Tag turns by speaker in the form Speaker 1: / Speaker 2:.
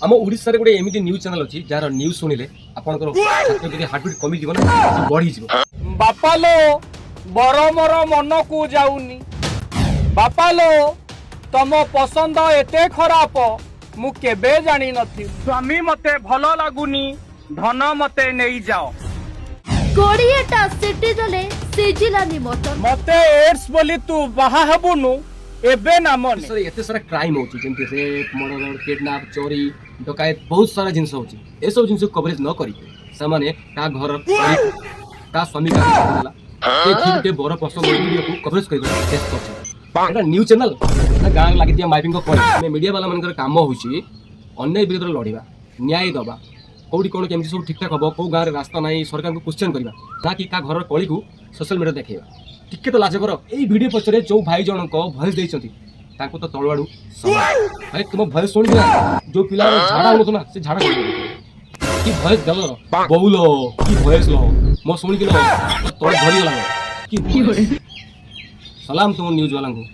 Speaker 1: आम ओडिशा रे गोटे एमिति न्यूज चैनल अछि जार न्यूज सुनिले आपनकर छात्र जदि हार्ट बीट कमी जीवन बढ़ी जीव
Speaker 2: बापा लो बर मोर मन को जाऊनी बापा लो तम पसंद एते खराब मु केबे जानी नथि स्वामी मते भलो लागुनी धन मते नहीं जाओ
Speaker 3: 20टा सिटी जले सिजिलानी मटन
Speaker 2: मते एड्स बोली तू बाहा हबुनु एबे ना मन
Speaker 1: सर एते सारा क्राइम होची जेंति से मर्डर किडनैप चोरी डकैत बहुत सारा जिंस होची ए सब जिंस कवरेज न करी सामाने का घर का स्वामी का होला ए ठीक बड़ प्रसंग वीडियो को कवरेज कर टेस्ट करछ एटा न्यूज चैनल ना गां लागि दिया माइपिंग को करे मीडिया वाला मनकर काम होची अन्याय विरुद्ध लढिबा न्याय दबा कोडी कोन केमति सब ठीक ठाक हबो को गां रे रास्ता नाही सरकार को क्वेश्चन करबा ना कि का घर कळी को सोशल मीडिया देखेबा टिके तो लाज कर ए वीडियो पछरे जो भाई जन को भॉइस देइछंती ताको तो तळवाडू भाई तुम भॉइस सुनि जो पिला झाडा होतो ना से झाडा कि भॉइस दल बहुलो कि भॉइस लो मो सुनि कि तोड़ धरि गला कि सलाम तुम न्यूज वाला को